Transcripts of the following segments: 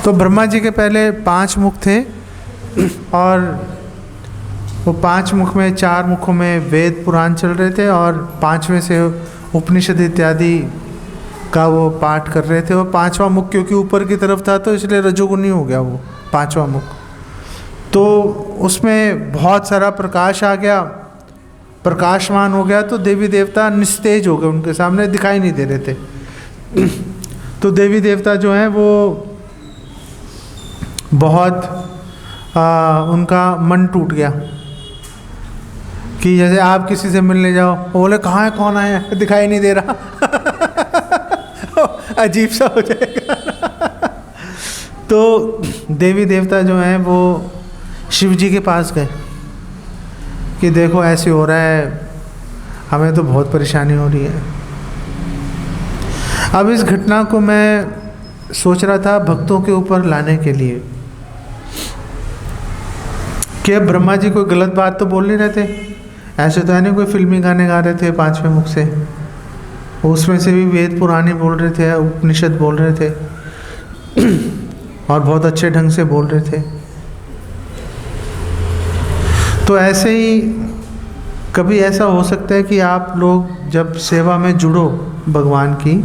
तो ब्रह्मा जी के पहले 5 मुख थे और वो 5 मुख में 4 मुखों में वेद पुराण चल रहे थे और 5वें से उपनिषद इत्यादि का वो पाठ कर रहे थे। और 5वां मुख क्योंकि ऊपर की तरफ था तो इसलिए रजोगुनी हो गया वो 5वां मुख। तो उसमें बहुत सारा प्रकाश आ गया, प्रकाशमान हो गया, तो देवी देवता निस्तेज हो गए, उनके सामने दिखाई नहीं दे रहे थे। तो देवी देवता जो हैं वो बहुत उनका मन टूट गया कि जैसे आप किसी से मिलने जाओ, वो बोले कहाँ है, कौन आया, दिखाई नहीं दे रहा। अजीब सा हो जाएगा। तो देवी देवता जो हैं वो शिव जी के पास गए कि देखो ऐसे हो रहा है, हमें तो बहुत परेशानी हो रही है। अब इस घटना को मैं सोच रहा था भक्तों के ऊपर लाने के लिए कि ब्रह्मा जी कोई गलत बात तो बोल नहीं रहे थे, ऐसे तो है नहीं कोई फिल्मी गाने गा रहे थे 5वें मुख से, उसमें से भी वेद पुराने बोल रहे थे, उपनिषद बोल रहे थे और बहुत अच्छे ढंग से बोल रहे थे। तो ऐसे ही कभी ऐसा हो सकता है कि आप लोग जब सेवा में जुड़ो भगवान की,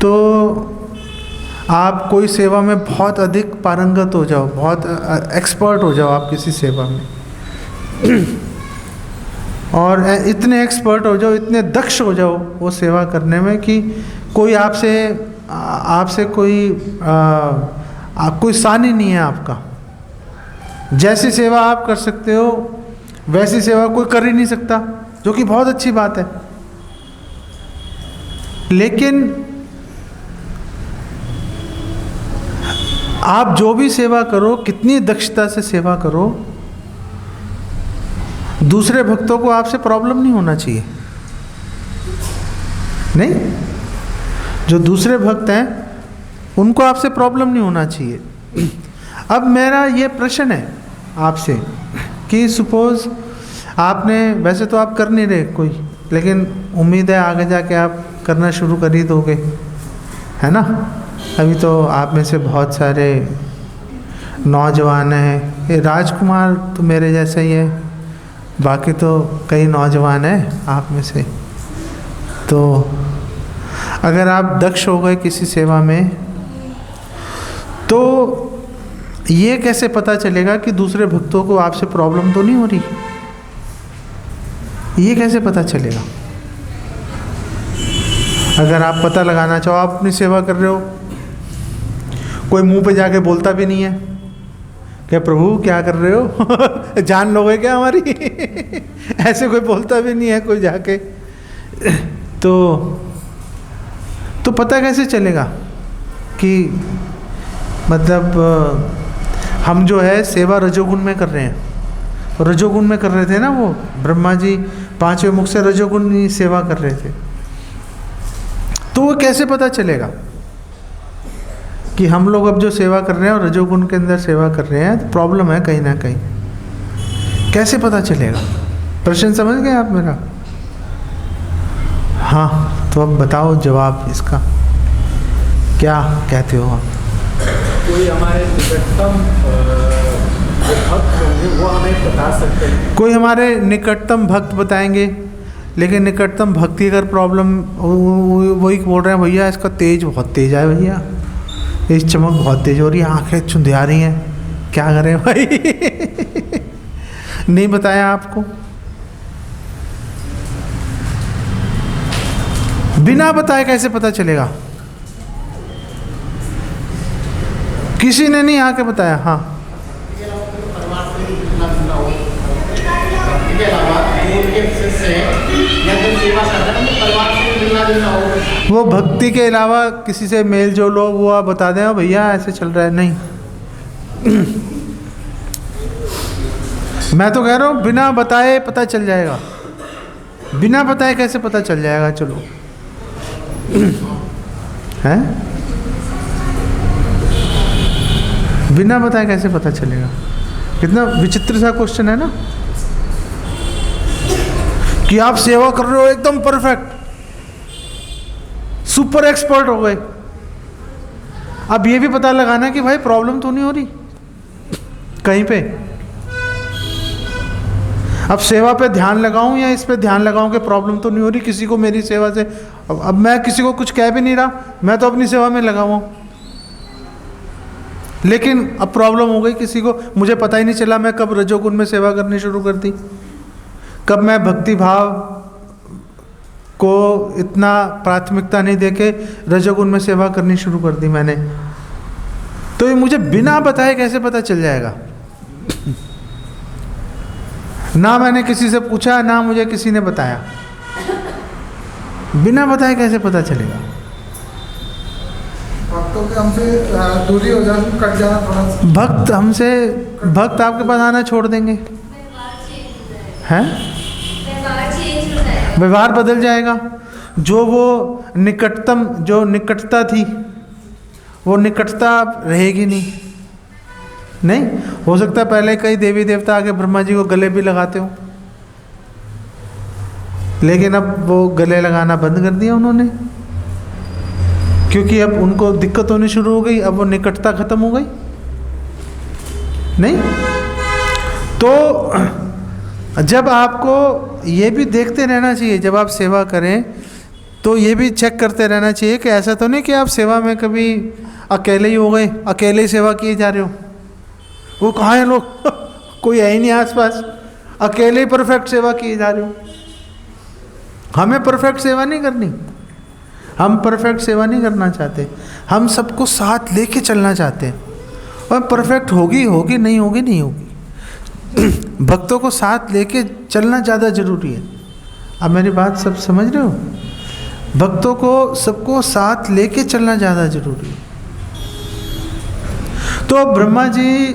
तो आप कोई सेवा में बहुत अधिक पारंगत हो जाओ, बहुत एक्सपर्ट हो जाओ आप किसी सेवा में और इतने एक्सपर्ट हो जाओ, इतने दक्ष हो जाओ वो सेवा करने में कि कोई आपसे कोई सानी नहीं है आपका। जैसी सेवा आप कर सकते हो वैसी सेवा कोई कर ही नहीं सकता, जो कि बहुत अच्छी बात है। लेकिन आप जो भी सेवा करो, कितनी दक्षता से सेवा करो, दूसरे भक्तों को आपसे प्रॉब्लम नहीं होना चाहिए। नहीं, जो दूसरे भक्त हैं उनको आपसे प्रॉब्लम नहीं होना चाहिए। अब मेरा ये प्रश्न है आपसे कि सपोज आपने, वैसे तो आप कर नहीं रहे कोई, लेकिन उम्मीद है आगे जाके आप करना शुरू कर ही दोगे, है ना। अभी तो आप में से बहुत सारे नौजवान हैं, ये राजकुमार तो मेरे जैसा ही है, बाकी तो कई नौजवान हैं आप में से। तो अगर आप दक्ष हो गए किसी सेवा में, तो ये कैसे पता चलेगा कि दूसरे भक्तों को आपसे प्रॉब्लम तो नहीं हो रही? ये कैसे पता चलेगा? अगर आप पता लगाना चाहो, आप अपनी सेवा कर रहे हो, कोई मुंह पे जाके बोलता भी नहीं है क्या प्रभु क्या कर रहे हो जान लोगे क्या हमारी ऐसे कोई बोलता भी नहीं है कोई जाके, तो पता कैसे चलेगा कि मतलब हम जो है सेवा रजोगुण में कर रहे हैं। रजोगुण में कर रहे थे ना वो ब्रह्मा जी 5वें मुख से रजोगुण की सेवा कर रहे थे। तो वो कैसे पता चलेगा कि हम लोग अब जो सेवा कर रहे हैं और रजोगुण के अंदर सेवा कर रहे हैं, तो प्रॉब्लम है कहीं ना कहीं? कैसे पता चलेगा? प्रश्न समझ गए आप मेरा? हाँ, तो अब बताओ जवाब इसका, क्या कहते हो आप? कोई हमारे निकटतम भक्त होंगे वो हमें बता सकते हैं? कोई हमारे निकटतम भक्त बताएंगे, लेकिन निकटतम भक्ति अगर प्रॉब्लम, वही बोल रहे हैं भैया इसका तेज बहुत तेज है, भैया इस चमक बहुत तेज हो रही है, आंखें चुंधिया रही हैं, क्या करें भाई नहीं बताया आपको? बिना बताए कैसे पता चलेगा? किसी ने नहीं आके बताया? हाँ, वो भक्ति के अलावा किसी से मेल जो लो वो आप बता दें भैया ऐसे चल रहा है, नहीं मैं तो कह रहा हूँ बिना बताए पता चल जाएगा। बिना बताए कैसे पता चल जाएगा? चलो हैं, बिना बताए कैसे पता चलेगा? कितना विचित्र सा क्वेश्चन है ना, कि आप सेवा कर रहे हो एकदम परफेक्ट, सुपर एक्सपर्ट हो गए, अब ये भी पता लगाना कि भाई प्रॉब्लम तो नहीं हो रही कहीं पे। अब सेवा पे ध्यान लगाऊं या इस पे ध्यान लगाऊं कि प्रॉब्लम तो नहीं हो रही किसी को मेरी सेवा से। अब मैं किसी को कुछ कह भी नहीं रहा, मैं तो अपनी सेवा में लगा हुआ हूं, लेकिन अब प्रॉब्लम हो गई किसी को, मुझे पता ही नहीं चला मैं कब रजोगुण में सेवा करनी शुरू कर दी, कब मैं भक्ति भाव को इतना प्राथमिकता नहीं देके रजोगुण में सेवा करनी शुरू कर दी मैंने। तो ये मुझे बिना बताए कैसे पता चल जाएगा? ना मैंने किसी से पूछा, ना मुझे किसी ने बताया, बिना बताए कैसे पता चलेगा? भक्तों के हमसे दूरी हो जाए, कट जाना थोड़ा सा। भक्त आपके पास आना छोड़ देंगे, हैं? व्यवहार बदल जाएगा। जो वो निकटता थी वो निकटता रहेगी नहीं। हो सकता है पहले कई देवी देवता आके ब्रह्मा जी को गले भी लगाते हो, लेकिन अब वो गले लगाना बंद कर दिया उन्होंने, क्योंकि अब उनको दिक्कत होनी शुरू हो गई, अब वो निकटता खत्म हो गई नहीं। तो जब आपको ये भी देखते रहना चाहिए, जब आप सेवा करें तो ये भी चेक करते रहना चाहिए कि ऐसा तो नहीं कि आप सेवा में कभी अकेले ही हो गए, अकेले ही सेवा किए जा रहे हो। वो कहाँ हैं लोग? कोई है ही नहीं आसपास, अकेले ही परफेक्ट सेवा किए जा रहे हो। हमें परफेक्ट सेवा नहीं करनी, हम परफेक्ट सेवा नहीं करना चाहते, हम सबको साथ लेके चलना चाहते हैं। और परफेक्ट होगी नहीं होगी भक्तों को साथ लेके चलना ज़्यादा जरूरी है। अब मेरी बात सब समझ रहे हो? भक्तों को सबको साथ लेके चलना ज़्यादा जरूरी है। तो अब ब्रह्मा जी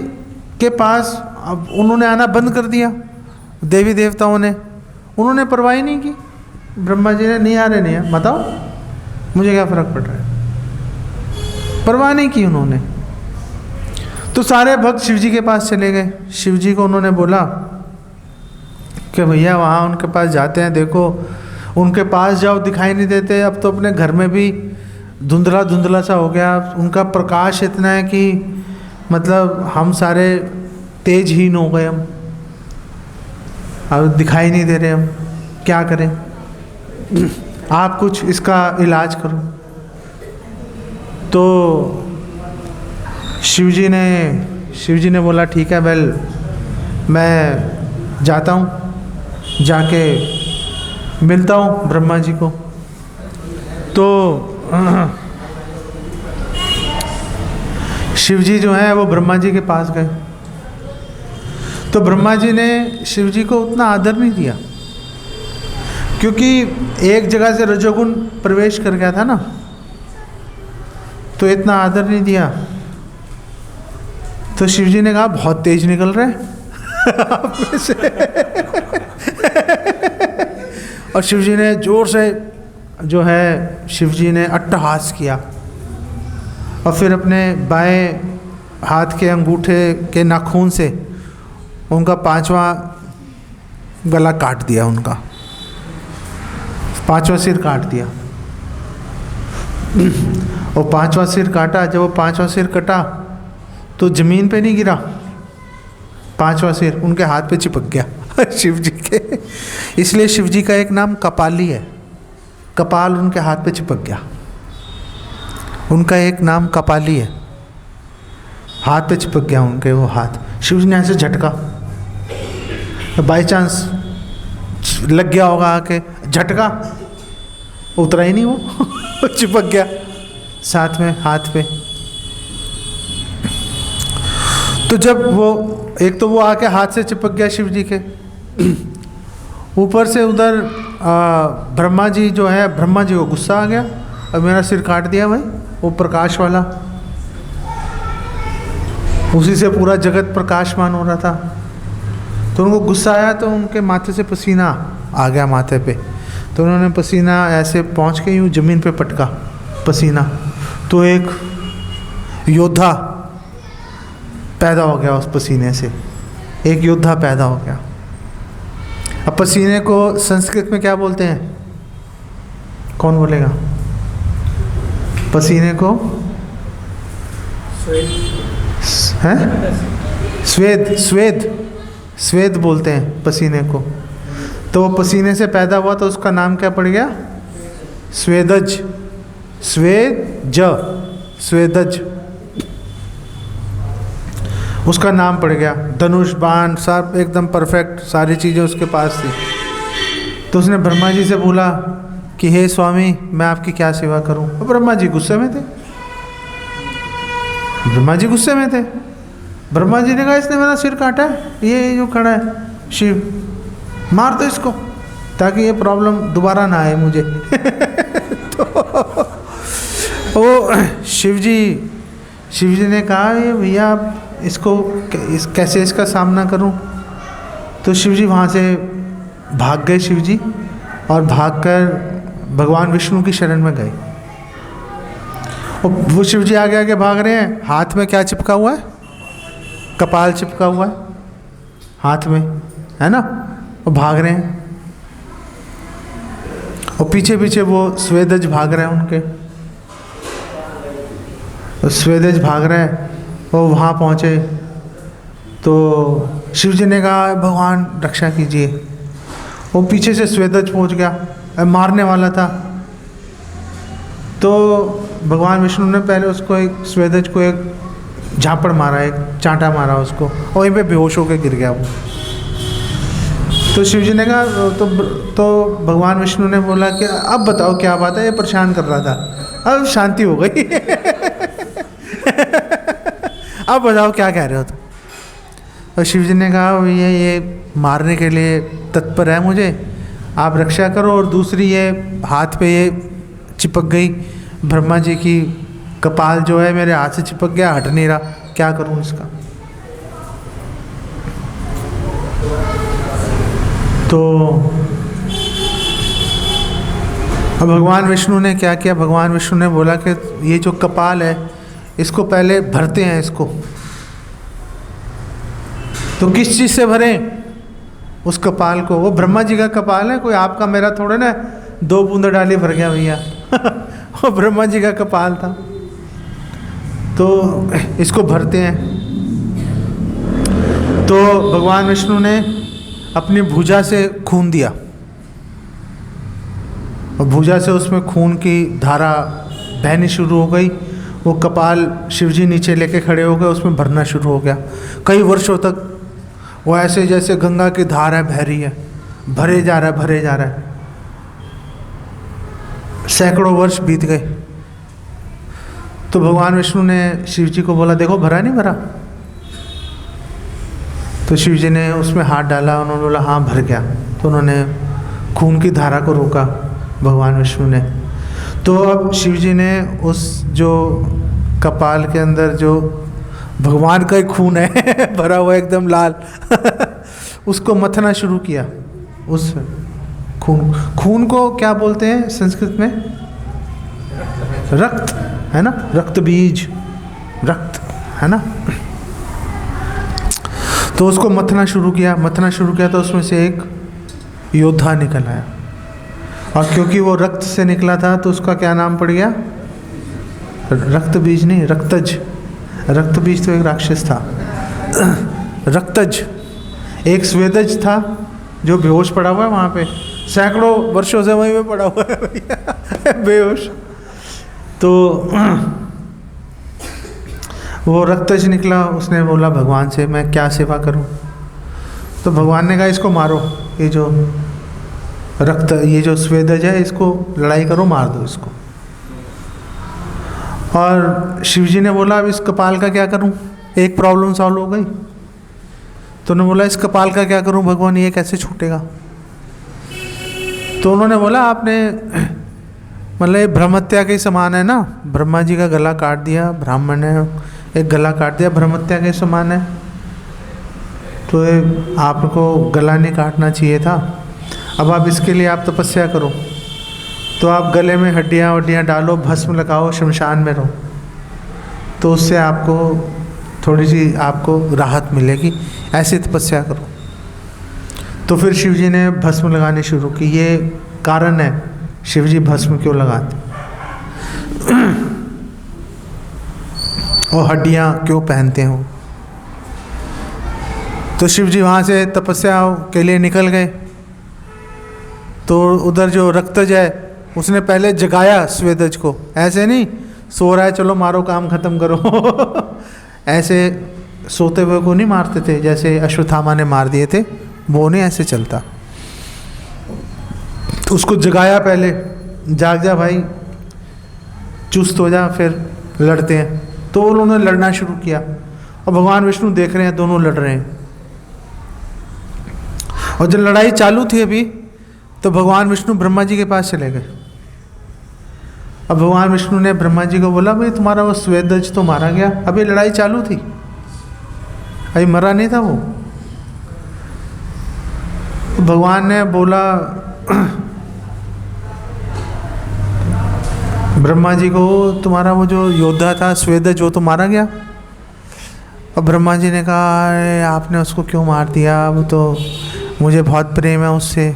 के पास अब उन्होंने आना बंद कर दिया, देवी देवताओं ने, उन्होंने परवाह ही नहीं की। ब्रह्मा जी ने नहीं आ रहे, नहीं है, बताओ मुझे क्या फ़र्क पड़ रहा है, परवाह नहीं की उन्होंने। तो सारे भक्त शिव जी के पास चले गए। शिव जी को उन्होंने बोला कि भैया वहाँ उनके पास जाते हैं, देखो उनके पास जाओ दिखाई नहीं देते, अब तो अपने घर में भी धुंधला धुंधला सा हो गया, उनका प्रकाश इतना है कि मतलब हम सारे तेजहीन हो गए, हम अब दिखाई नहीं दे रहे, हम क्या करें, आप कुछ इसका इलाज करो। तो शिव जी ने बोला ठीक है, वेल मैं जाता हूँ, जाके मिलता हूँ ब्रह्मा जी को। तो शिव जी जो है वो ब्रह्मा जी के पास गए। तो ब्रह्मा जी ने शिव जी को उतना आदर नहीं दिया, क्योंकि एक जगह से रजोगुण प्रवेश कर गया था ना, तो इतना आदर नहीं दिया। तो शिव जी ने कहा बहुत तेज निकल रहे हैं आप में से और शिव जी ने जोर से जो है शिव जी ने अट्टहास किया और फिर अपने बाएं हाथ के अंगूठे के नाखून से उनका 5वां गला काट दिया, उनका 5वां सिर काट दिया। और 5वां सिर काटा, जब वो 5वां सिर कटा तो ज़मीन पे नहीं गिरा, 5वां सिर उनके हाथ पे चिपक गया शिव जी के। इसलिए शिव जी का एक नाम कपाली है, कपाल उनके हाथ पे चिपक गया, उनका एक नाम कपाली है, हाथ पे चिपक गया उनके वो हाथ। शिव जी ने ऐसे झटका, बाई चांस लग गया होगा आके, झटका उतरा ही नहीं वो चिपक गया साथ में हाथ पे। तो जब वो एक तो वो आके हाथ से चिपक गया शिव जी के, ऊपर से उधर ब्रह्मा जी जो है, ब्रह्मा जी को गुस्सा आ गया, अब मेरा सिर काट दिया भाई, वो प्रकाश वाला, उसी से पूरा जगत प्रकाशमान हो रहा था। तो उनको गुस्सा आया, तो उनके माथे से पसीना आ गया माथे पे, तो उन्होंने पसीना ऐसे पहुंच के यूँ ज़मीन पे पटका पसीना, तो एक योद्धा पैदा हो गया उस पसीने से, एक योद्धा पैदा हो गया। अब पसीने को संस्कृत में क्या बोलते हैं, कौन बोलेगा? पसीने को हैं? स्वेद, स्वेद, स्वेद बोलते हैं पसीने को। तो वो पसीने से पैदा हुआ तो उसका नाम क्या पड़ गया? स्वेदज, स्वेज, स्वेदज उसका नाम पड़ गया। धनुष, बाण सब एकदम परफेक्ट, सारी चीज़ें उसके पास थी। तो उसने ब्रह्मा जी से बोला कि हे स्वामी, मैं आपकी क्या सेवा करूं? और ब्रह्मा जी गुस्से में थे। ब्रह्मा जी गुस्से में थे। ब्रह्मा जी ने कहा इसने मेरा सिर काटा है, ये जो खड़ा है शिव, मार दो इसको ताकि ये प्रॉब्लम दोबारा ना आए मुझे। तो वो शिव जी ने कहा ये भैया इसको कैसे इसका सामना करूं? तो शिव जी वहाँ से भाग गए शिव जी, और भागकर भगवान विष्णु की शरण में गए। और वो शिव जी आगे आगे भाग रहे हैं, हाथ में क्या चिपका हुआ है? कपाल चिपका हुआ है हाथ में, है ना? वो भाग रहे हैं और पीछे पीछे वो स्वेदज भाग रहे हैं उनके। तो स्वेदज भाग रहे हैं, वो वहाँ पहुँचे तो शिव जी ने कहा भगवान रक्षा कीजिए। वो पीछे से स्वेदज पहुँच गया, मारने वाला था। तो भगवान विष्णु ने पहले उसको एक स्वेदज को एक झापड़ मारा, एक चांटा मारा उसको, और वहीं पे बेहोश होकर गिर गया वो। तो शिव जी ने कहा तो भगवान विष्णु ने बोला कि अब बताओ क्या बात है, ये परेशान कर रहा था, अब शांति हो गई। अब बताओ क्या कह रहे हो तुम? तो शिव जी ने कहा भैया ये मारने के लिए तत्पर है मुझे, आप रक्षा करो। और दूसरी ये हाथ पे ये चिपक गई, ब्रह्मा जी की कपाल जो है मेरे हाथ से चिपक गया, हट नहीं रहा, क्या करूं इसका? तो अब भगवान विष्णु ने क्या किया? भगवान विष्णु ने बोला कि ये जो कपाल है इसको पहले भरते हैं इसको। तो किस चीज़ से भरें उस कपाल को? वो ब्रह्मा जी का कपाल है, कोई आपका मेरा थोड़े ना 2 बूंद डाली भर गया भैया। वो ब्रह्मा जी का कपाल था। तो इसको भरते हैं। तो भगवान विष्णु ने अपनी भुजा से खून दिया, और भुजा से उसमें खून की धारा बहनी शुरू हो गई। वो कपाल शिवजी नीचे लेके खड़े हो गए, उसमें भरना शुरू हो गया। कई वर्षों तक वो ऐसे जैसे गंगा की धार है, बह रही है, भरे जा रहा है, भरे जा रहा है। सैकड़ों वर्ष बीत गए। तो भगवान विष्णु ने शिव जी को बोला देखो भरा नहीं भरा? तो शिव जी ने उसमें हाथ डाला, उन्होंने बोला हाँ भर गया। तो उन्होंने खून की धारा को रोका भगवान विष्णु ने। तो अब शिव जी ने उस जो कपाल के अंदर जो भगवान का ही खून है भरा हुआ एकदम लाल उसको मथना शुरू किया। उस खून को क्या बोलते हैं संस्कृत में? रक्त, है ना? रक्त बीज, रक्त, है ना? तो उसको मथना शुरू किया तो उसमें से एक योद्धा निकल आया, और क्योंकि वो रक्त से निकला था तो उसका क्या नाम पड़ गया? रक्त बीज नहीं, रक्तज। रक्त बीज तो एक राक्षस था। रक्तज एक स्वेदज था जो बेहोश पड़ा हुआ है वहाँ पे, सैकड़ों वर्षों से वहीं पे पड़ा हुआ है भैया बेहोश। तो वो रक्तज निकला, उसने बोला भगवान से मैं क्या सेवा करूं? तो भगवान ने कहा इसको मारो, ये जो रक्त, ये जो स्वेदज है इसको लड़ाई करो, मार दो इसको। और शिवजी ने बोला अब इस कपाल का क्या करूं? एक प्रॉब्लम सॉल्व हो गई। तो उन्होंने बोला इस कपाल का क्या करूं भगवान, ये कैसे छूटेगा? तो उन्होंने बोला आपने मतलब ये ब्रह्महत्या के समान है ना, ब्रह्मा जी का गला काट दिया, ब्राह्मण ने एक गला काट दिया, ब्रह्महत्या के समान है, तो आपको गला नहीं काटना चाहिए था। अब आप इसके लिए आप तपस्या करो, तो आप गले में हड्डियाँ वड्डियाँ डालो, भस्म लगाओ, शमशान में रहो, तो उससे आपको थोड़ी सी आपको राहत मिलेगी, ऐसी तपस्या करो। तो फिर शिवजी ने भस्म लगानी शुरू की। ये कारण है शिवजी भस्म क्यों लगाते। और हड्डियाँ क्यों पहनते हो। तो शिव जी वहाँ से तपस्या के लिए निकल गए। तो उधर जो रक्तज है उसने पहले जगाया स्वेदज को, ऐसे नहीं सो रहा है चलो मारो काम ख़त्म करो ऐसे सोते हुए को नहीं मारते थे जैसे अश्वत्थामा ने मार दिए थे, वो नहीं ऐसे चलता। तो उसको जगाया पहले, जाग जा भाई, चुस्त हो जा, फिर लड़ते हैं। तो उन्होंने लड़ना शुरू किया और भगवान विष्णु देख रहे हैं दोनों लड़ रहे हैं। और जब लड़ाई चालू थी अभी तो भगवान विष्णु ब्रह्मा जी के पास चले गए। अब भगवान विष्णु ने ब्रह्मा जी को बोला भाई तुम्हारा वो स्वेदज तो मारा गया, अभी लड़ाई चालू थी, अभी मरा नहीं था वो। भगवान ने बोला ब्रह्मा जी को तुम्हारा वो जो योद्धा था स्वेदज वो तो मारा गया। और ब्रह्मा जी ने कहा अरे आपने उसको क्यों मार दिया, वो तो मुझे बहुत प्रेम है उससे,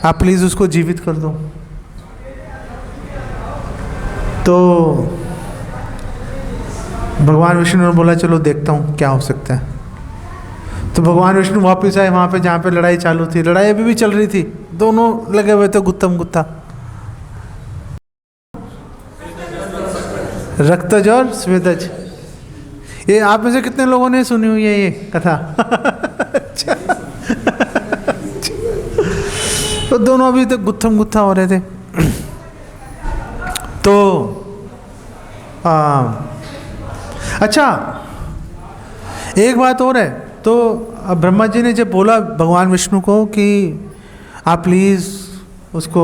आप प्लीज़ उसको जीवित कर दो। तो भगवान विष्णु ने बोला चलो देखता हूँ क्या हो सकता है। तो भगवान विष्णु वापस आए वहाँ पे जहाँ पे लड़ाई चालू थी। लड़ाई अभी भी चल रही थी, दोनों लगे हुए थे गुत्थम गुत्था, रक्तज और स्वेदज। ये आप में से कितने लोगों ने सुनी हुई है ये कथा अच्छा तो दोनों अभी तक गुत्थम गुत्था हो रहे थे। तो अच्छा एक बात और है। तो ब्रह्मा जी ने जब बोला भगवान विष्णु को कि आप प्लीज़ उसको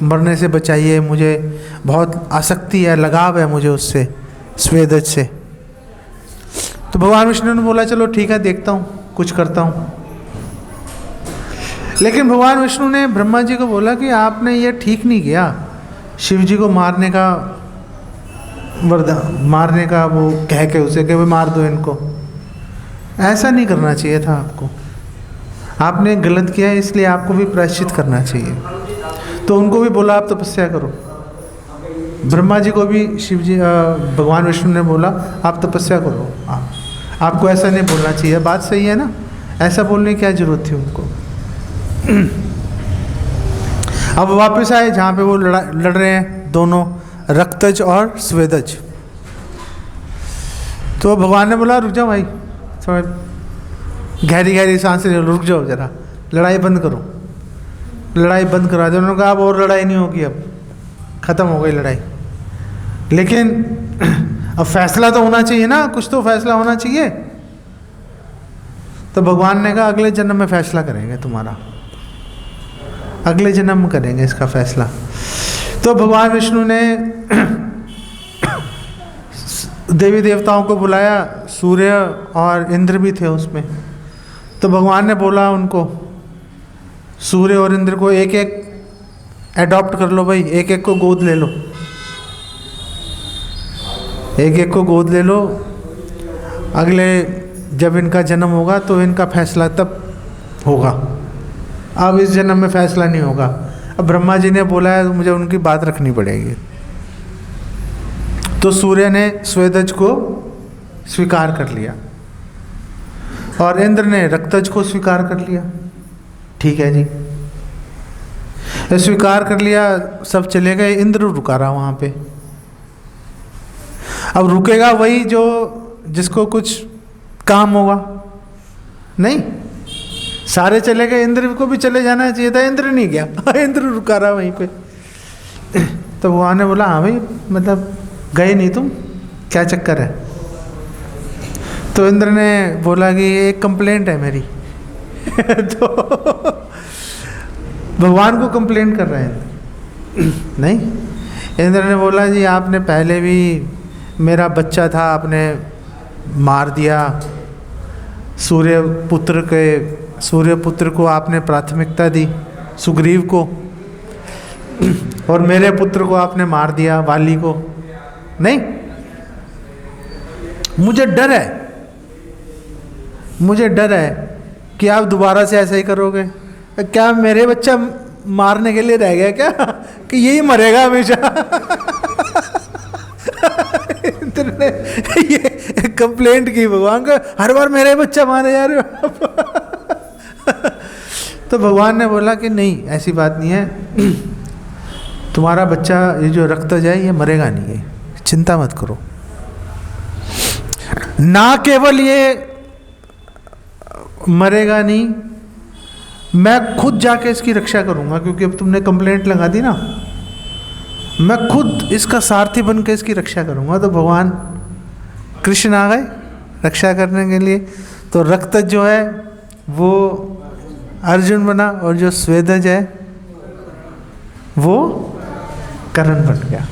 मरने से बचाइए, मुझे बहुत आसक्ति है, लगाव है मुझे उससे, स्वेदज से। तो भगवान विष्णु ने बोला चलो ठीक है देखता हूँ, कुछ करता हूँ। लेकिन भगवान विष्णु ने ब्रह्मा जी को बोला कि आपने ये ठीक नहीं किया, शिव जी को मारने का वरदान, मारने का वो कह के उसे कि भाई मार दो इनको, ऐसा नहीं करना चाहिए था आपको, आपने गलत किया है इसलिए आपको भी प्रायश्चित करना चाहिए। तो उनको भी बोला आप तपस्या करो। ब्रह्मा जी को भी शिव जी भगवान विष्णु ने बोला आप तपस्या करो, आपको ऐसा नहीं बोलना चाहिए। बात सही है ना, ऐसा बोलने की क्या जरूरत थी उनको। अब वापस आए जहाँ पे वो लड़ रहे हैं दोनों, रक्तज और स्वेदज। तो भगवान ने बोला रुक जाओ भाई, थोड़ा गहरी गहरी सांसें ले लो, रुक जाओ जरा, लड़ाई बंद करो, लड़ाई बंद करा दो। उन्होंने कहा अब और लड़ाई नहीं होगी, अब ख़त्म हो गई लड़ाई। लेकिन अब फैसला तो होना चाहिए ना, कुछ तो फैसला होना चाहिए। तो भगवान ने कहा अगले जन्म में फैसला करेंगे तुम्हारा, अगले जन्म में करेंगे इसका फैसला। तो भगवान विष्णु ने देवी देवताओं को बुलाया, सूर्य और इंद्र भी थे उसमें। तो भगवान ने बोला उनको, सूर्य और इंद्र को एक एक एडॉप्ट कर लो भाई, एक एक को गोद ले लो, एक एक को गोद ले लो। अगले जब इनका जन्म होगा तो इनका फैसला तब होगा, अब इस जन्म में फैसला नहीं होगा। अब ब्रह्मा जी ने बोला है तो मुझे उनकी बात रखनी पड़ेगी। तो सूर्य ने स्वेदज को स्वीकार कर लिया और इंद्र ने रक्तज को स्वीकार कर लिया। ठीक है जी, स्वीकार कर लिया, सब चले गए, इंद्र रुका रहा वहाँ पे। अब रुकेगा वही जो जिसको कुछ काम होगा, नहीं सारे चले गए, इंद्र को भी चले जाना चाहिए था, इंद्र नहीं गया इंद्र रुका रहा वहीं पे। तो भगवान ने बोला हाँ भाई, मतलब गए नहीं तुम, क्या चक्कर है। तो इंद्र ने बोला कि एक कंप्लेंट है मेरी तो भगवान को कंप्लेंट कर रहे हैं नहीं। इंद्र ने बोला जी आपने पहले भी मेरा बच्चा था, आपने मार दिया, सूर्य पुत्र को आपने प्राथमिकता दी, सुग्रीव को, और मेरे पुत्र को आपने मार दिया, वाली को। नहीं, मुझे डर है कि आप दोबारा से ऐसा ही करोगे। क्या मेरे बच्चा मारने के लिए रह गया क्या कि यही मरेगा हमेशा इंद्र ने कंप्लेंट की भगवान का, हर बार मेरा ही बच्चा मारे जा रहे हो तो भगवान ने बोला कि नहीं, ऐसी बात नहीं है, तुम्हारा बच्चा ये जो रक्तज है ये मरेगा नहीं, है चिंता मत करो। ना केवल ये मरेगा नहीं, मैं खुद जाके इसकी रक्षा करूंगा, क्योंकि अब तुमने कंप्लेंट लगा दी ना, मैं खुद इसका सारथी बन के इसकी रक्षा करूंगा। तो भगवान कृष्ण आ गए रक्षा करने के लिए। तो रक्तज जो है वो अर्जुन बना, और जो स्वेदज है वो कर्ण बन गया।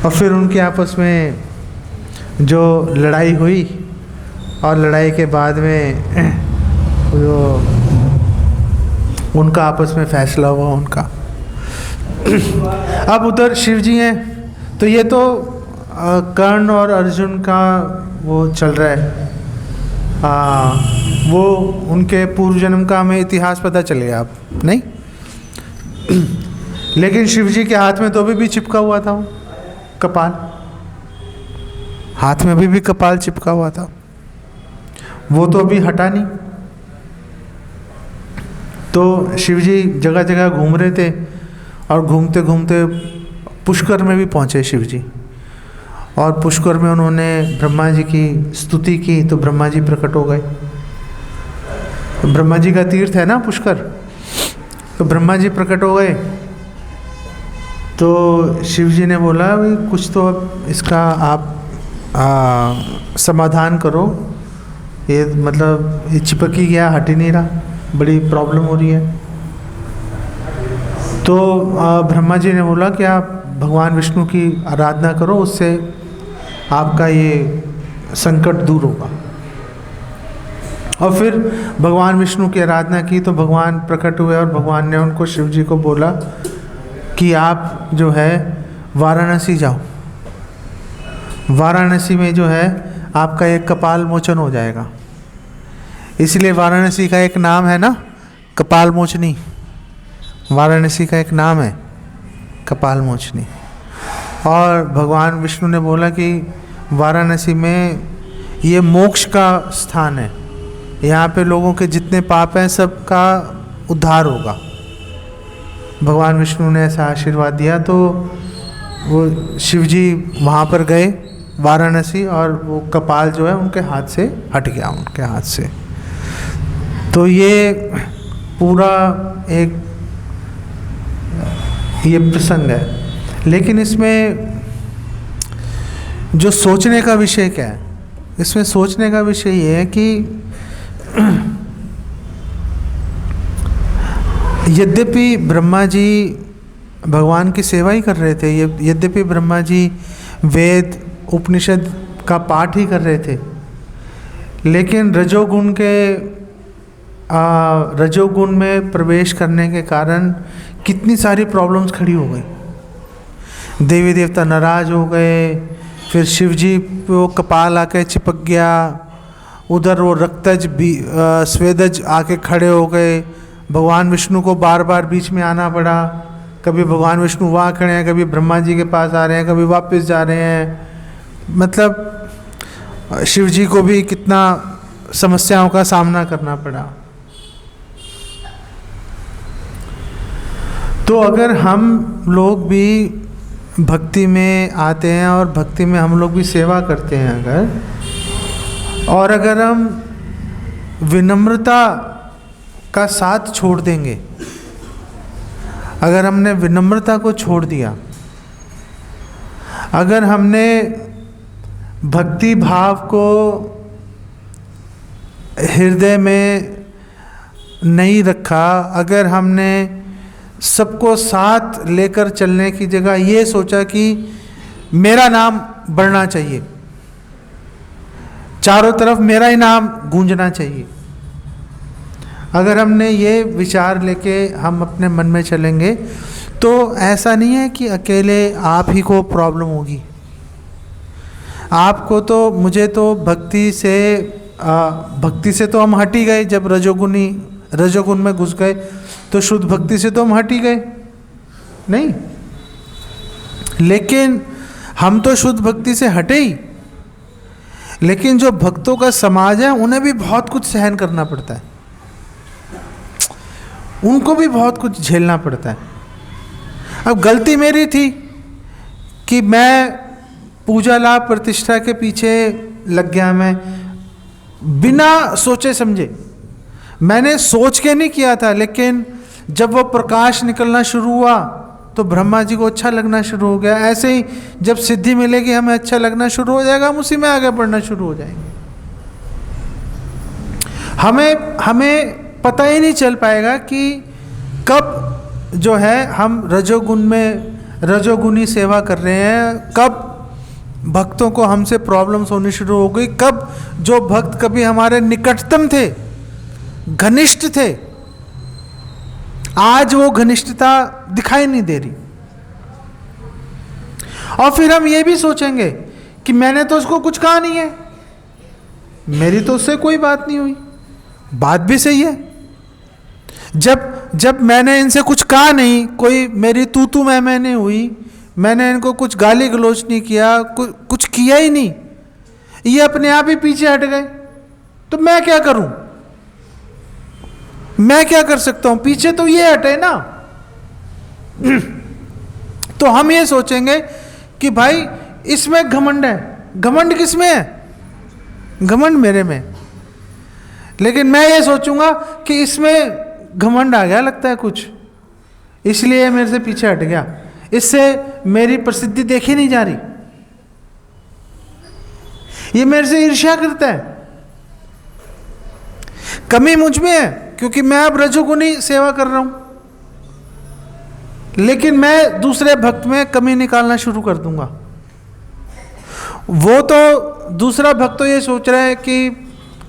और फिर उनके आपस में जो लड़ाई हुई, और लड़ाई के बाद में जो उनका आपस में फैसला हुआ उनका। अब उधर शिव जी हैं, तो ये तो कर्ण और अर्जुन का वो चल रहा है, वो उनके पूर्व जन्म का हमें इतिहास पता चलेगा अब नहीं। लेकिन शिव जी के हाथ में तो अभी भी चिपका हुआ था वो कपाल, हाथ में अभी भी कपाल चिपका हुआ था, वो तो अभी हटा नहीं। तो शिव जी जगह जगह घूम रहे थे, और घूमते घूमते पुष्कर में भी पहुँचे शिव जी। और पुष्कर में उन्होंने ब्रह्मा जी की स्तुति की, तो ब्रह्मा जी प्रकट हो गए। तो ब्रह्मा जी का तीर्थ है ना पुष्कर, तो ब्रह्मा जी प्रकट हो गए। तो शिव जी ने बोला भाई कुछ तो अब इसका आप समाधान करो, ये मतलब ये चिपक ही गया, हट ही नहीं रहा, बड़ी प्रॉब्लम हो रही है। तो ब्रह्मा जी ने बोला कि आप भगवान विष्णु की आराधना करो, उससे आपका ये संकट दूर होगा। और फिर भगवान विष्णु की आराधना की, तो भगवान प्रकट हुए, और भगवान ने उनको शिव जी को बोला कि आप जो है वाराणसी जाओ, वाराणसी में जो है आपका एक कपाल मोचन हो जाएगा। इसलिए वाराणसी का एक नाम है ना कपाल मोचनी, वाराणसी का एक नाम है कपाल मोचनी। और भगवान विष्णु ने बोला कि वाराणसी में ये मोक्ष का स्थान है, यहाँ पे लोगों के जितने पाप हैं सबका उद्धार होगा। भगवान विष्णु ने ऐसा आशीर्वाद दिया। तो वो शिव जी वहाँ पर गए वाराणसी, और वो कपाल जो है उनके हाथ से हट गया, उनके हाथ से। तो ये पूरा एक ये प्रसंग है। लेकिन इसमें जो सोचने का विषय क्या है, इसमें सोचने का विषय ये है कि यद्यपि ब्रह्मा जी भगवान की सेवा ही कर रहे थे, यद्यपि ब्रह्मा जी वेद उपनिषद का पाठ ही कर रहे थे, लेकिन रजोगुण में प्रवेश करने के कारण कितनी सारी प्रॉब्लम्स खड़ी हो गई। देवी देवता नाराज हो गए, फिर शिव जी वो कपाल आके चिपक गया, उधर वो रक्तज भी स्वेदज आके खड़े हो गए। भगवान विष्णु को बार बार बीच में आना पड़ा, कभी भगवान विष्णु वहाँ खड़े हैं, कभी ब्रह्मा जी के पास आ रहे हैं, कभी वापस जा रहे हैं। मतलब शिव जी को भी कितना समस्याओं का सामना करना पड़ा। तो अगर हम लोग भी भक्ति में आते हैं और भक्ति में हम लोग भी सेवा करते हैं अगर, और अगर हम विनम्रता का साथ छोड़ देंगे, अगर हमने विनम्रता को छोड़ दिया, अगर हमने भक्ति भाव को हृदय में नहीं रखा, अगर हमने सबको साथ लेकर चलने की जगह ये सोचा कि मेरा नाम बढ़ना चाहिए, चारों तरफ मेरा ही नाम गूंजना चाहिए, अगर हमने ये विचार लेके हम अपने मन में चलेंगे, तो ऐसा नहीं है कि अकेले आप ही को प्रॉब्लम होगी। आपको तो, मुझे तो भक्ति से तो हम हट ही गए। जब रजोगुण में घुस गए तो शुद्ध भक्ति से तो हम हट ही गए नहीं, लेकिन हम तो शुद्ध भक्ति से हटे ही, लेकिन जो भक्तों का समाज है उन्हें भी बहुत कुछ सहन करना पड़ता है, उनको भी बहुत कुछ झेलना पड़ता है। अब गलती मेरी थी कि मैं पूजा लाभ प्रतिष्ठा के पीछे लग गया, मैं बिना सोचे समझे, मैंने सोच के नहीं किया था, लेकिन जब वो प्रकाश निकलना शुरू हुआ तो ब्रह्मा जी को अच्छा लगना शुरू हो गया। ऐसे ही जब सिद्धि मिलेगी हमें अच्छा लगना शुरू हो जाएगा, हम उसी में आगे बढ़ना शुरू हो जाएंगे। हमें पता ही नहीं चल पाएगा कि कब जो है हम रजोगुनी सेवा कर रहे हैं, कब भक्तों को हमसे प्रॉब्लम्स होनी शुरू हो गई, कब जो भक्त कभी हमारे निकटतम थे, घनिष्ठ थे, आज वो घनिष्ठता दिखाई नहीं दे रही। और फिर हम ये भी सोचेंगे कि मैंने तो उसको कुछ कहा नहीं है, मेरी तो उससे कोई बात नहीं हुई। बात भी सही है, जब मैंने इनसे कुछ कहा नहीं, कोई मेरी तू मैं नहीं हुई, मैंने इनको कुछ गाली गलौज नहीं किया, कुछ किया ही नहीं, ये अपने आप ही पीछे हट गए, तो मैं क्या करूं? मैं क्या कर सकता हूं? पीछे तो ये हटे ना। तो हम ये सोचेंगे कि भाई इसमें घमंड है। घमंड किसमें है? घमंड मेरे में। लेकिन मैं ये सोचूंगा कि इसमें घमंड आ गया लगता है कुछ, इसलिए मेरे से पीछे हट गया, इससे मेरी प्रसिद्धि देखी नहीं जा रही, ये मेरे से ईर्ष्या करता है। कमी मुझ में है क्योंकि मैं अब रजोगुनी सेवा कर रहा हूं, लेकिन मैं दूसरे भक्त में कमी निकालना शुरू कर दूंगा। वो तो दूसरा भक्त तो ये सोच रहा है कि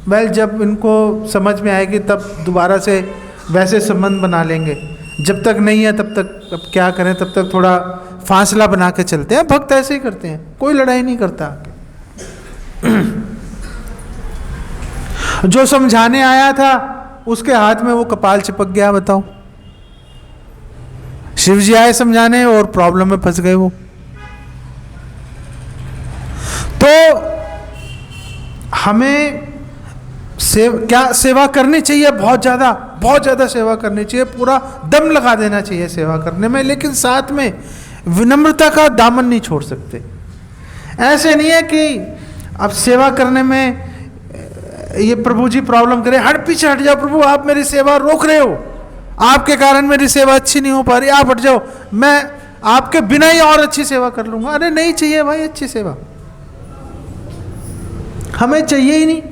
वेल जब इनको समझ में आएगी तब दोबारा से वैसे संबंध बना लेंगे, जब तक नहीं है तब तक अब क्या करें, तब तक थोड़ा फासला बना के चलते हैं। भक्त ऐसे ही करते हैं, कोई लड़ाई नहीं करता। जो समझाने आया था उसके हाथ में वो कपाल चिपक गया, बताओ। शिव जी आए समझाने और प्रॉब्लम में फंस गए वो। तो हमें क्या सेवा करनी चाहिए? बहुत ज़्यादा सेवा करनी चाहिए, पूरा दम लगा देना चाहिए सेवा करने में, लेकिन साथ में विनम्रता का दामन नहीं छोड़ सकते। ऐसे नहीं है कि अब सेवा करने में ये प्रभु जी प्रॉब्लम करे, पीछे हट जाओ प्रभु, आप मेरी सेवा रोक रहे हो, आपके कारण मेरी सेवा अच्छी नहीं हो पा रही, आप हट जाओ, मैं आपके बिना ही और अच्छी सेवा कर लूंगा। अरे नहीं चाहिए भाई अच्छी सेवा, हमें चाहिए ही नहीं।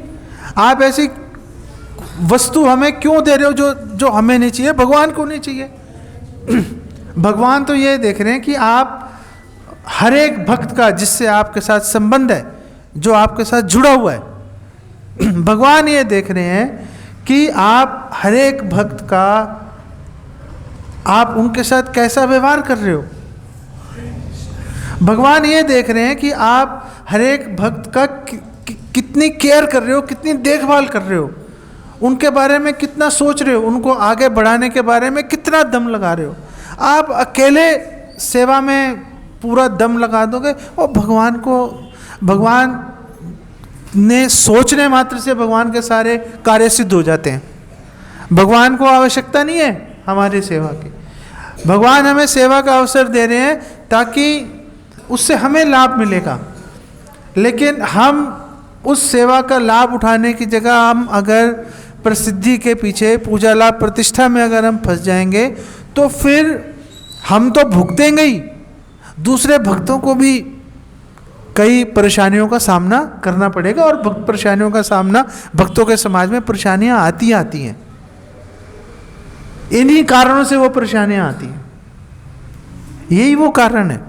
आप ऐसी वस्तु हमें क्यों दे रहे हो जो हमें नहीं चाहिए? भगवान को नहीं चाहिए। भगवान तो ये देख रहे हैं कि आप हर एक भक्त का जिससे आपके साथ संबंध है, जो आपके साथ जुड़ा हुआ है, भगवान ये देख रहे हैं कि आप हर एक भक्त का, आप उनके साथ कैसा व्यवहार कर रहे हो। भगवान ये देख रहे हैं कि आप हर एक भक्त का कितनी केयर कर रहे हो, कितनी देखभाल कर रहे हो, उनके बारे में कितना सोच रहे हो, उनको आगे बढ़ाने के बारे में कितना दम लगा रहे हो। आप अकेले सेवा में पूरा दम लगा दोगे और भगवान ने सोचने मात्र से भगवान के सारे कार्य सिद्ध हो जाते हैं। भगवान को आवश्यकता नहीं है हमारी सेवा की। भगवान हमें सेवा का अवसर दे रहे हैं ताकि उससे हमें लाभ मिलेगा, लेकिन हम उस सेवा का लाभ उठाने की जगह हम अगर प्रसिद्धि के पीछे, पूजा लाभ प्रतिष्ठा में अगर हम फंस जाएंगे तो फिर हम तो भुगतेंगे ही, दूसरे भक्तों को भी कई परेशानियों का सामना करना पड़ेगा। और परेशानियों का सामना, भक्तों के समाज में परेशानियां आती हैं, इन्हीं कारणों से वो परेशानियां आती हैं, यही वो कारण है।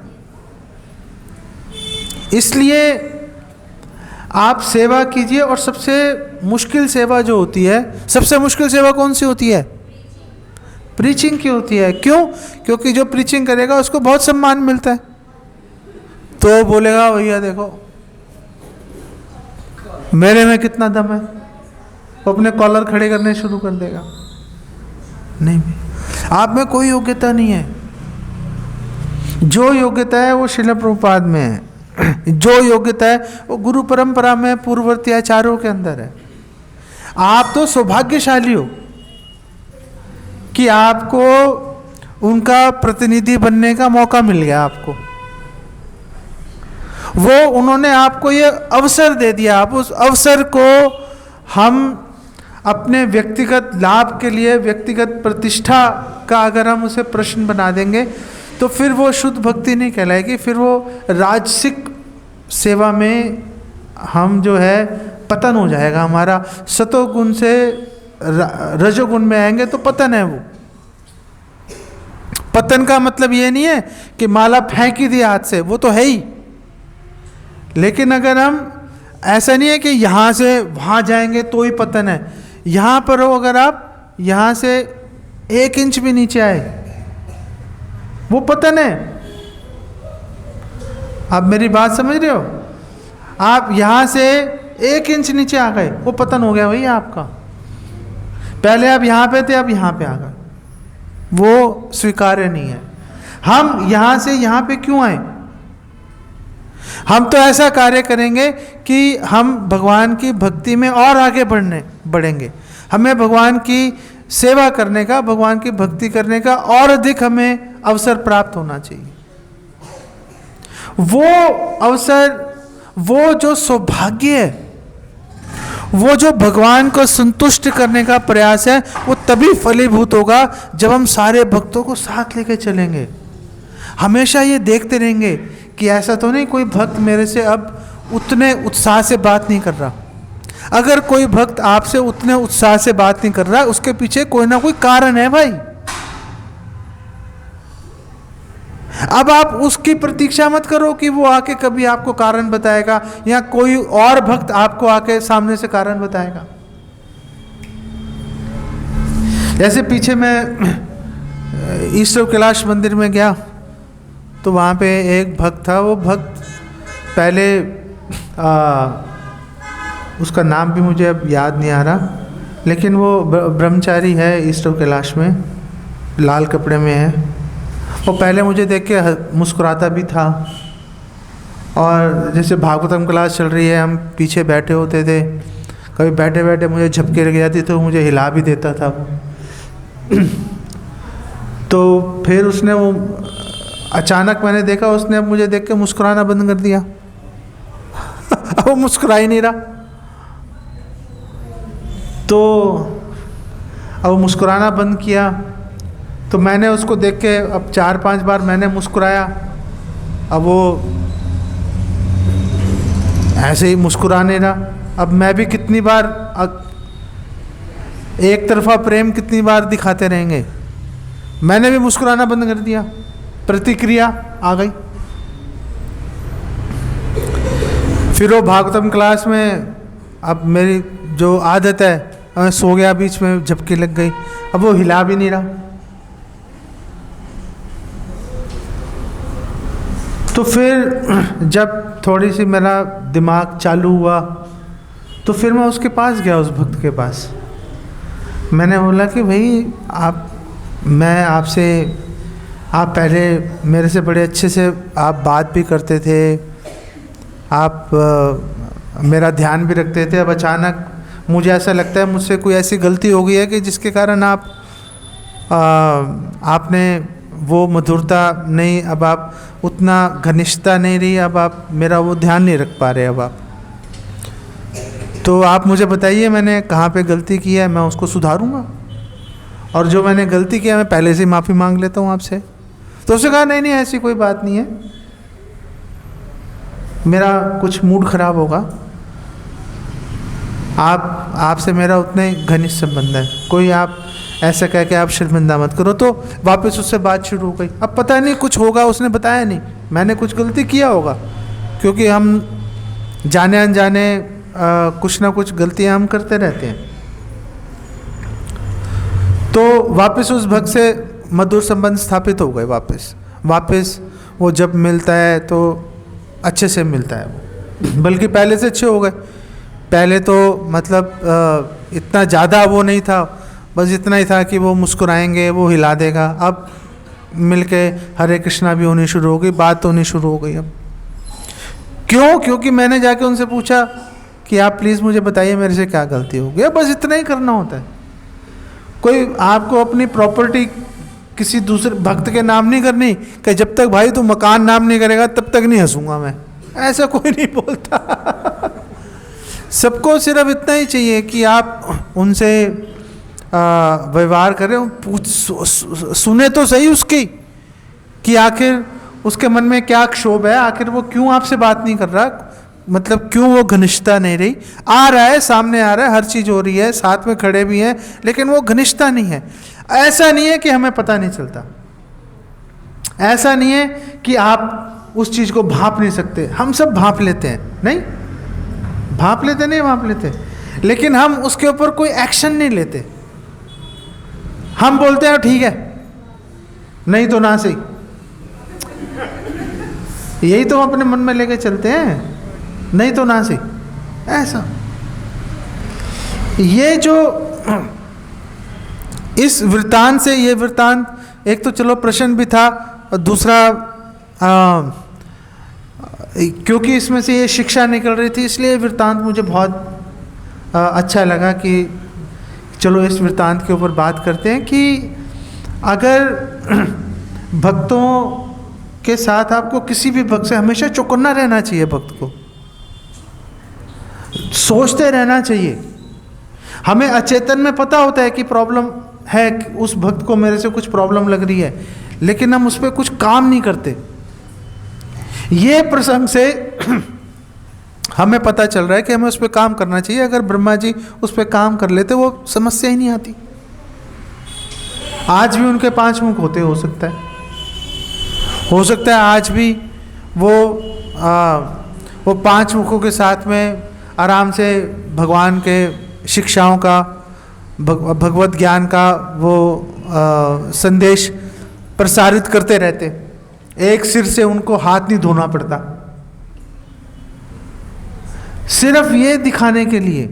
इसलिए आप सेवा कीजिए। और सबसे मुश्किल सेवा जो होती है, सबसे मुश्किल सेवा कौन सी होती है? प्रीचिंग की होती है। क्यों? क्योंकि जो प्रीचिंग करेगा उसको बहुत सम्मान मिलता है, तो बोलेगा भैया देखो मेरे में कितना दम है, वो अपने कॉलर खड़े करने शुरू कर देगा। नहीं, आप में कोई योग्यता नहीं है। जो योग्यता है वो श्रील प्रभुपाद में है। जो योग्यता है वो गुरु परंपरा में पूर्ववर्ती आचार्यों के अंदर है। आप तो सौभाग्यशाली हो कि आपको उनका प्रतिनिधि बनने का मौका मिल गया। आपको वो उन्होंने आपको ये अवसर दे दिया। आप उस अवसर को हम अपने व्यक्तिगत लाभ के लिए, व्यक्तिगत प्रतिष्ठा का अगर हम उसे प्रश्न बना देंगे तो फिर वो शुद्ध भक्ति नहीं कहलाएगी, फिर वो राजसिक सेवा में हम जो है पतन हो जाएगा हमारा। सतोगुण से रजोगुण में आएंगे तो पतन है। वो पतन का मतलब ये नहीं है कि माला फेंक ही दी हाथ से, वो तो है ही। लेकिन अगर हम, ऐसा नहीं है कि यहाँ से वहाँ जाएंगे तो ही पतन है। यहाँ पर हो, अगर आप यहाँ से 1 इंच भी नीचे आए वो पतन है। आप मेरी बात समझ रहे हो? आप यहाँ से 1 इंच नीचे आ गए, वो पतन हो गया भैया आपका। पहले आप यहाँ पे थे, अब यहाँ पे आ गए, वो स्वीकार्य नहीं है। हम यहाँ से यहाँ पे क्यों आए? हम तो ऐसा कार्य करेंगे कि हम भगवान की भक्ति में और आगे बढ़ेंगे। हमें भगवान की सेवा करने का, भगवान की भक्ति करने का और अधिक हमें अवसर प्राप्त होना चाहिए। वो अवसर, वो जो सौभाग्य है, वो जो भगवान को संतुष्ट करने का प्रयास है, वो तभी फलीभूत होगा जब हम सारे भक्तों को साथ लेके चलेंगे। हमेशा ये देखते रहेंगे कि ऐसा तो नहीं कोई भक्त मेरे से अब उतने उत्साह से बात नहीं कर रहा। अगर कोई भक्त आपसे उतने उत्साह से बात नहीं कर रहा, उसके पीछे कोई ना कोई कारण है भाई। अब आप उसकी प्रतीक्षा मत करो कि वो आके कभी आपको कारण बताएगा या कोई और भक्त आपको आके सामने से कारण बताएगा। जैसे पीछे मैं ईश्वर कैलाश मंदिर में गया तो वहाँ पे एक भक्त था। वो भक्त पहले उसका नाम भी मुझे अब याद नहीं आ रहा, लेकिन वो ब्रह्मचारी है ईश्वर कैलाश में, लाल कपड़े में है। वो पहले मुझे देख के मुस्कुराता भी था, और जैसे भागवतम क्लास चल रही है, हम पीछे बैठे होते थे, कभी बैठे बैठे मुझे झपके लग जाती तो मुझे हिला भी देता था। तो फिर उसने वो अचानक मैंने देखा उसने अब मुझे देख के मुस्कुराना बंद कर दिया। वो मुस्कुरा ही नहीं रहा। तो अब वो मुस्कुराना बंद किया तो मैंने उसको देख के अब 4-5 बार मैंने मुस्कुराया। अब वो ऐसे ही मुस्कुरा नहीं रहा। अब मैं भी कितनी बार एक तरफा प्रेम कितनी बार दिखाते रहेंगे। मैंने भी मुस्कुराना बंद कर दिया, प्रतिक्रिया आ गई। फिर वो भागवतम क्लास में अब मेरी जो आदत है, मैं सो गया, बीच में झपकी लग गई। अब वो हिला भी नहीं रहा। तो फिर जब थोड़ी सी मेरा दिमाग चालू हुआ तो फिर मैं उसके पास गया, उस भक्त के पास। मैंने बोला कि भाई मैं आपसे, आप पहले मेरे से बड़े अच्छे से आप बात भी करते थे, आप मेरा ध्यान भी रखते थे। अब अचानक मुझे ऐसा लगता है मुझसे कोई ऐसी गलती हो गई है कि जिसके कारण आपने वो मधुरता नहीं, अब आप उतना घनिष्ठता नहीं रही, अब आप मेरा वो ध्यान नहीं रख पा रहे। अब आप तो आप मुझे बताइए मैंने कहाँ पे गलती की है, मैं उसको सुधारूंगा। और जो मैंने गलती किया मैं पहले से माफ़ी मांग लेता हूँ आपसे। तो उसने कहा नहीं ऐसी कोई बात नहीं है, मेरा कुछ मूड खराब होगा, आपसे मेरा उतने घनिष्ठ संबंध है, कोई आप ऐसा कह के आप शर्मिंदा मत करो। तो वापस उससे बात शुरू हो गई। अब पता नहीं कुछ होगा, उसने बताया नहीं, मैंने कुछ गलती किया होगा, क्योंकि हम जाने अनजाने कुछ ना कुछ गलतियां हम करते रहते हैं। तो वापस उस भक्त से मधुर संबंध स्थापित हो गए। वापस वो जब मिलता है तो अच्छे से मिलता है, बल्कि पहले से अच्छे हो गए। पहले तो मतलब इतना ज़्यादा वो नहीं था, बस इतना ही था कि वो मुस्कुराएंगे, वो हिला देगा। अब मिलके हरे कृष्णा भी होनी शुरू हो गई, बात होनी शुरू हो गई। अब क्यों? क्योंकि मैंने जाके उनसे पूछा कि आप प्लीज़ मुझे बताइए मेरे से क्या गलती हो गई। बस इतना ही करना होता है। कोई आपको अपनी प्रॉपर्टी किसी दूसरे भक्त के नाम नहीं करनी कि जब तक भाई तू मकान नाम नहीं करेगा तब तक नहीं हंसूंगा मैं, ऐसा कोई नहीं बोलता। सबको सिर्फ इतना ही चाहिए कि आप उनसे व्यवहार करें, सुने तो सही उसकी कि आखिर उसके मन में क्या क्षोभ है, आखिर वो क्यों आपसे बात नहीं कर रहा, मतलब क्यों वो घनिष्ठता नहीं रही। आ रहा है, सामने आ रहा है, हर चीज़ हो रही है, साथ में खड़े भी हैं, लेकिन वो घनिष्ठता नहीं है। ऐसा नहीं है कि हमें पता नहीं चलता, ऐसा नहीं है कि आप उस चीज़ को भांप नहीं सकते। हम सब भांप लेते हैं, नहीं भांप लेते, नहीं भांप लेते, लेकिन हम उसके ऊपर कोई एक्शन नहीं लेते। हम बोलते हैं ठीक है, नहीं तो ना सही, यही तो हम अपने मन में लेके चलते हैं, नहीं तो ना सही, ऐसा। ये जो इस वृत्तांत से, ये वृत्तांत एक तो चलो प्रश्न भी था, और दूसरा क्योंकि इसमें से ये शिक्षा निकल रही थी, इसलिए वृत्तांत मुझे बहुत अच्छा लगा कि चलो इस वृत्तांत के ऊपर बात करते हैं कि अगर भक्तों के साथ आपको किसी भी भक्त से हमेशा चौकन्ना रहना चाहिए, भक्त को सोचते रहना चाहिए। हमें अचेतन में पता होता है कि प्रॉब्लम है, उस भक्त को मेरे से कुछ प्रॉब्लम लग रही है, लेकिन हम उस पर कुछ काम नहीं करते। ये प्रसंग से हमें पता चल रहा है कि हमें उस पर काम करना चाहिए। अगर ब्रह्मा जी उस पर काम कर लेते वो समस्या ही नहीं आती। आज भी उनके 5 मुख होते, हो सकता है आज भी वो 5 मुखों के साथ में आराम से भगवान के शिक्षाओं का, भगवत ज्ञान का वो संदेश प्रसारित करते रहते। एक सिर से उनको हाथ नहीं धोना पड़ता, सिर्फ ये दिखाने के लिए,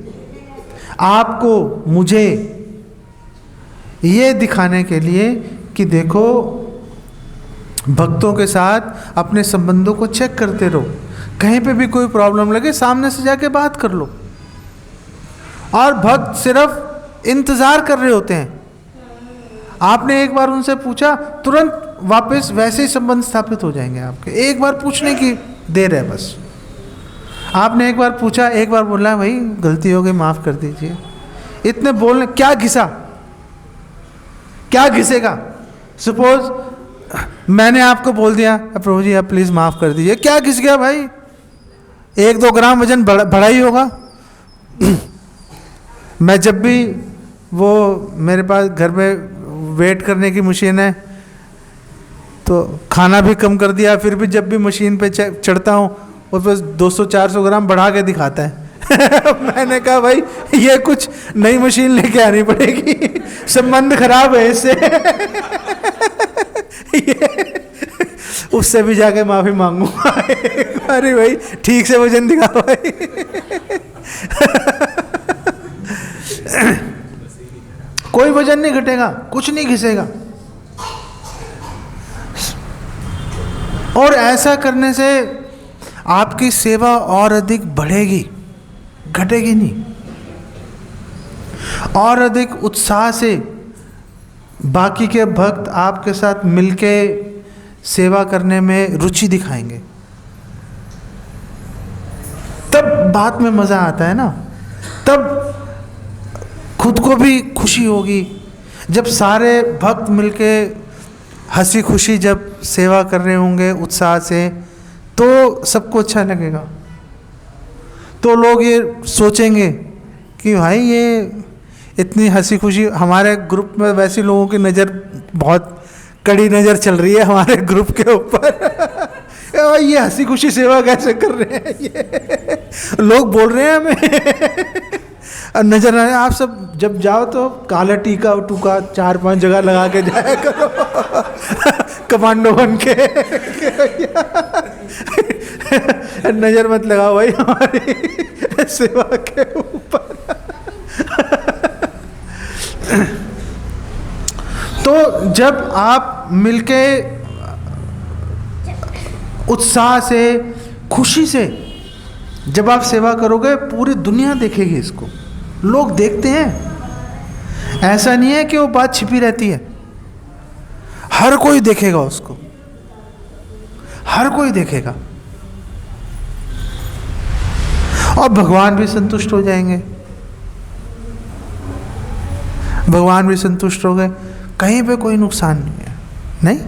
आपको मुझे ये दिखाने के लिए कि देखो भक्तों के साथ अपने संबंधों को चेक करते रहो, कहीं पे भी कोई प्रॉब्लम लगे सामने से जाके बात कर लो। और भक्त सिर्फ इंतज़ार कर रहे होते हैं। आपने एक बार उनसे पूछा, तुरंत वापस वैसे ही संबंध स्थापित हो जाएंगे आपके। एक बार पूछने की देर है बस। आपने एक बार पूछा, एक बार बोला भाई गलती हो गई माफ़ कर दीजिए, इतने बोलने क्या घिसा, क्या घिसेगा। सपोज मैंने आपको बोल दिया प्रभु जी आप प्लीज़ माफ़ कर दीजिए, क्या घिस गया भाई, 1-2 ग्राम वजन बढ़ा ही होगा। मैं जब भी वो मेरे पास घर में वेट करने की मशीन है तो खाना भी कम कर दिया, फिर भी जब भी मशीन पे चढ़ता हूँ वो बस 200-400 ग्राम बढ़ा के दिखाता है। मैंने कहा भाई ये कुछ नई मशीन लेके आनी पड़ेगी, संबंध खराब है इससे। उससे भी जाके माफ़ी मांगूंगा। अरे भाई ठीक से वजन दिखा भाई। कोई वजन नहीं घटेगा, कुछ नहीं घिसेगा। और ऐसा करने से आपकी सेवा और अधिक बढ़ेगी, घटेगी नहीं। और अधिक उत्साह से बाकी के भक्त आपके साथ मिलके सेवा करने में रुचि दिखाएंगे, तब बात में मज़ा आता है ना। तब खुद को भी खुशी होगी जब सारे भक्त मिलके हंसी खुशी जब सेवा कर रहे होंगे उत्साह से, तो सबको अच्छा लगेगा। तो लोग ये सोचेंगे कि भाई ये इतनी हंसी खुशी, हमारे ग्रुप में वैसे लोगों की नज़र बहुत कड़ी नज़र चल रही है हमारे ग्रुप के ऊपर। ये हंसी खुशी सेवा कैसे कर रहे हैं, ये लोग बोल रहे हैं हमें। नजर आए आप सब जब जाओ तो काला टीका टूका 4-5 जगह लगा के जाया करो, कमांडो बन के। नजर मत लगाओ भाई हमारी सेवा के ऊपर। तो जब आप मिलके उत्साह से खुशी से जब आप सेवा करोगे पूरी दुनिया देखेगी इसको, लोग देखते हैं। ऐसा नहीं है कि वो बात छिपी रहती है, हर कोई देखेगा उसको, हर कोई देखेगा, और भगवान भी संतुष्ट हो जाएंगे। भगवान भी संतुष्ट हो गए, कहीं पे कोई नुकसान नहीं है, नहीं।